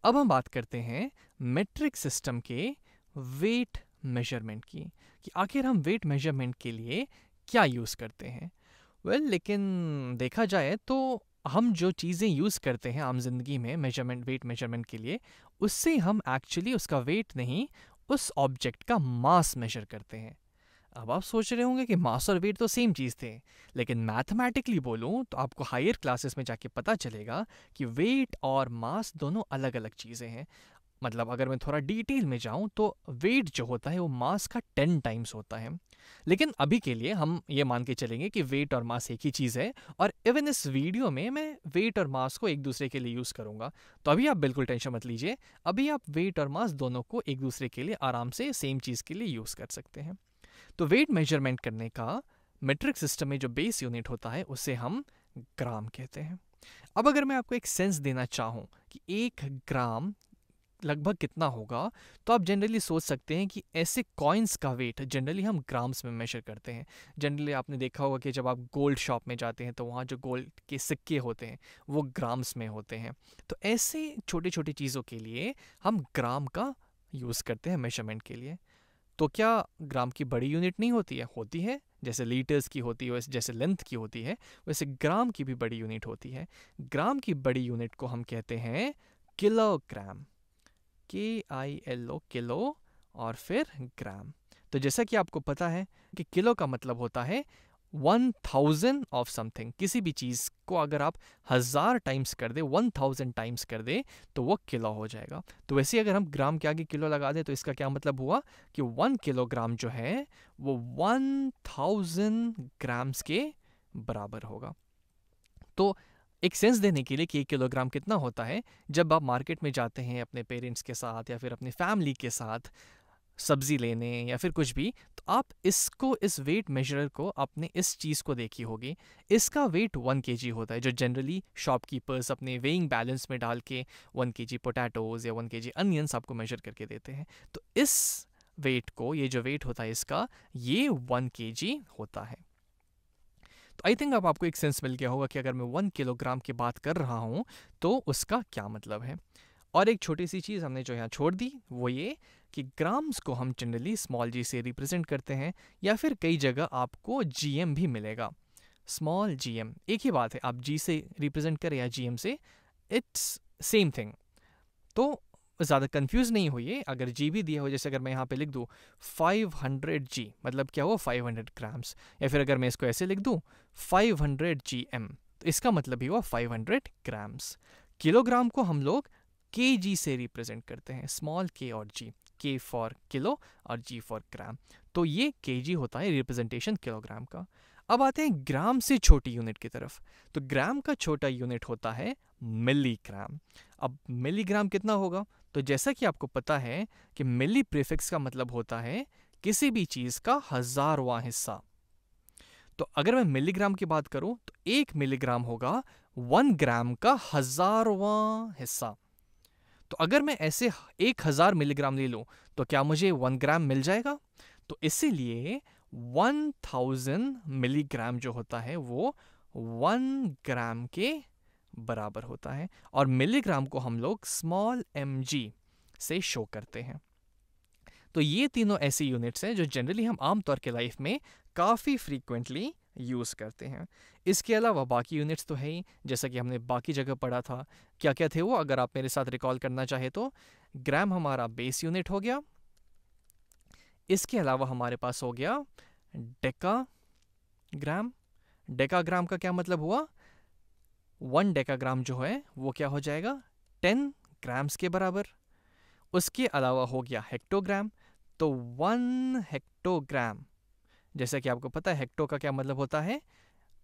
अब हम बात करते हैं मेट्रिक सिस्टम के वेट मेजरमेंट की, कि आखिर हम वेट मेजरमेंट के लिए क्या यूज़ करते हैं। लेकिन देखा जाए तो हम जो चीज़ें यूज़ करते हैं आम जिंदगी में वेट मेजरमेंट के लिए, उससे हम एक्चुअली उसका वेट नहीं, उस ऑब्जेक्ट का मास मेजर करते हैं। अब आप सोच रहे होंगे कि मास और वेट तो सेम चीज़ थे, लेकिन मैथमेटिकली बोलूँ तो आपको हायर क्लासेस में जाके पता चलेगा कि वेट और मास दोनों अलग अलग चीज़ें हैं। मतलब अगर मैं थोड़ा डिटेल में जाऊँ तो वेट जो होता है वो मास का 10 टाइम्स होता है। लेकिन अभी के लिए हम ये मान के चलेंगे कि वेट और मास एक ही चीज़ है, और इवन इस वीडियो में मैं वेट और मास को एक दूसरे के लिए यूज़ करूँगा। तो अभी आप बिल्कुल टेंशन मत लीजिए, अभी आप वेट और मास दोनों को एक दूसरे के लिए आराम से सेम चीज़ के लिए यूज़ कर सकते हैं। तो वेट मेजरमेंट करने का मेट्रिक सिस्टम में जो बेस यूनिट होता है उसे हम ग्राम कहते हैं। अब अगर मैं आपको एक सेंस देना चाहूँ कि 1 ग्राम लगभग कितना होगा, तो आप जनरली सोच सकते हैं कि ऐसे कॉइन्स का वेट जनरली हम ग्राम्स में मेजर करते हैं। जनरली आपने देखा होगा कि जब आप गोल्ड शॉप में जाते हैं तो वहाँ जो गोल्ड के सिक्के होते हैं वो ग्राम्स में होते हैं। तो ऐसे छोटी छोटी चीज़ों के लिए हम ग्राम का यूज़ करते हैं मेजरमेंट के लिए। तो क्या ग्राम की बड़ी यूनिट नहीं होती है? होती है। जैसे लीटर्स की होती है, जैसे लेंथ की होती है, वैसे ग्राम की भी बड़ी यूनिट होती है। ग्राम की बड़ी यूनिट को हम कहते हैं किलोग्राम। KILO, किलो, और फिर ग्राम। तो जैसा कि आपको पता है कि किलो का मतलब होता है 1000 ऑफ समथिंग। किसी भी चीज़ को अगर आप 1000 टाइम्स कर दे, 1000 टाइम्स कर दे, तो वो किलो हो जाएगा। तो वैसे अगर हम ग्राम के आगे किलो लगा दें तो इसका क्या मतलब हुआ कि 1 किलोग्राम जो है वो 1000 ग्राम्स के बराबर होगा। तो एक सेंस देने के लिए कि 1 किलोग्राम कितना होता है, जब आप मार्केट में जाते हैं अपने पेरेंट्स के साथ या फिर अपनी फैमिली के साथ सब्जी लेने या फिर कुछ भी, तो आप इसको, इस वेट मेजरर को, अपने इस चीज़ को देखी होगी। इसका वेट 1 kg होता है, जो जनरली शॉपकीपर्स अपने वेइंग बैलेंस में डाल के 1 kg पोटैटोज़ या 1 kg अनियंस आपको मेजर करके देते हैं। तो इस वेट को, ये जो वेट होता है इसका, ये 1 kg होता है। तो आई थिंक अब आपको एक सेंस मिल गया होगा कि अगर मैं 1 किलोग्राम की बात कर रहा हूँ तो उसका क्या मतलब है। और एक छोटी सी चीज़ हमने जो यहाँ छोड़ दी वो ये कि ग्राम्स को हम जनरली स्मॉल जी से रिप्रेजेंट करते हैं, या फिर कई जगह आपको GM भी मिलेगा। स्मॉल GM एक ही बात है, आप G से रिप्रेजेंट करें या GM से, इट्स सेम थिंग। तो ज़्यादा कंफ्यूज नहीं होइए। अगर जी भी दिया हो, जैसे अगर मैं यहाँ पे लिख दूँ 500G, मतलब क्या हुआ 500 ग्राम्स, या फिर अगर मैं इसको ऐसे लिख दूँ 500 GM, तो इसका मतलब भी हुआ 500 ग्राम्स। किलोग्राम को हम लोग KG से रिप्रेजेंट करते हैं, स्मॉल k और g, k फॉर किलो और g फॉर ग्राम। तो ये KG होता है रिप्रेजेंटेशन किलोग्राम का। अब आते हैं ग्राम से छोटी यूनिट की तरफ। तो ग्राम का छोटा यूनिट होता है मिलीग्राम। अब मिलीग्राम कितना होगा? तो जैसा कि आपको पता है कि मिली प्रीफिक्स का मतलब होता है किसी भी चीज़ का 1000वां हिस्सा। तो अगर मैं मिलीग्राम की बात करूं तो 1 मिलीग्राम होगा 1 ग्राम का 1000वां हिस्सा। तो अगर मैं ऐसे 1000 मिलीग्राम ले लूं तो क्या मुझे 1 ग्राम मिल जाएगा? तो इसीलिए 1000 मिलीग्राम जो होता है वो 1 ग्राम के बराबर होता है, और मिलीग्राम को हम लोग स्मॉल mg से शो करते हैं। तो ये तीनों ऐसी यूनिट्स हैं जो जनरली हम आमतौर के लाइफ में काफ़ी फ्रीक्वेंटली यूज़ करते हैं। इसके अलावा बाकी यूनिट्स तो है ही, जैसा कि हमने बाकी जगह पढ़ा था। क्या क्या थे वो, अगर आप मेरे साथ रिकॉल करना चाहे तो ग्राम हमारा बेस यूनिट हो गया। इसके अलावा हमारे पास हो गया डेकाग्राम। डेकाग्राम का क्या मतलब हुआ, 1 डेकाग्राम जो है वो क्या हो जाएगा 10 ग्राम्स के बराबर। उसके अलावा हो गया हेक्टोग्राम। तो 1 हेक्टोग्राम, जैसा कि आपको पता है हेक्टो का क्या मतलब होता है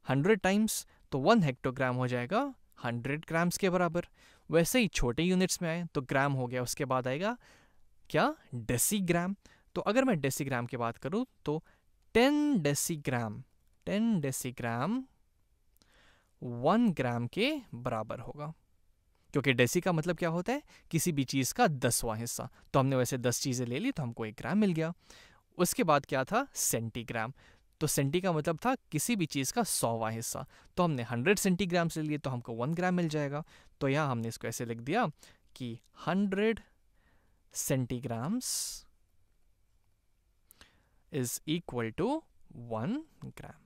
100 टाइम्स, तो 1 हेक्टोग्राम हो जाएगा 100 ग्राम्स के बराबर। वैसे ही छोटे यूनिट्स में आए तो ग्राम हो गया, उसके बाद आएगा क्या डेसीग्राम। तो अगर मैं डेसीग्राम की बात करूं तो 10 डेसीग्राम 1 ग्राम के बराबर होगा, क्योंकि डेसी का मतलब क्या होता है किसी भी चीज़ का 10वां हिस्सा। तो हमने वैसे 10 चीज़ें ले ली तो हमको 1 ग्राम मिल गया। उसके बाद क्या था सेंटीग्राम। तो सेंटी का मतलब था किसी भी चीज़ का 100वां हिस्सा। तो हमने 100 सेंटीग्राम से लिए तो हमको 1 ग्राम मिल जाएगा। तो यहाँ हमने इसको ऐसे लिख दिया कि 100 सेंटीग्राम्स इज इक्वल टू 1 ग्राम।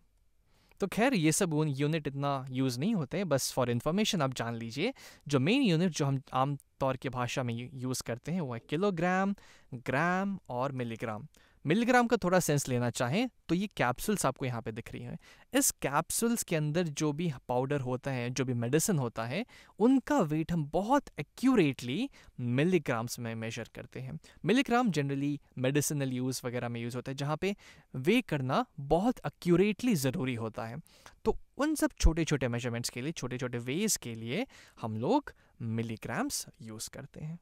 तो खैर ये सब यूनिट इतना यूज़ नहीं होते हैं, बस फॉर इन्फॉर्मेशन आप जान लीजिए जो मेन यूनिट जो हम आम तौर की भाषा में यूज़ करते हैं वो है किलोग्राम, ग्राम और मिलीग्राम। मिलीग्राम का थोड़ा सेंस लेना चाहें तो ये कैप्सूल्स आपको यहाँ पे दिख रही हैं। इस कैप्सूल्स के अंदर जो भी पाउडर होता है, जो भी मेडिसिन होता है, उनका वेट हम बहुत एक्यूरेटली मिलीग्राम्स में मेजर करते हैं। मिलीग्राम जनरली मेडिसिनल यूज़ वगैरह में यूज़ होता है जहाँ पे वे करना बहुत एक्यूरेटली ज़रूरी होता है। तो उन सब छोटे छोटे मेजरमेंट्स के लिए, छोटे छोटे वेज के लिए हम लोग मिलीग्राम्स यूज़ करते हैं।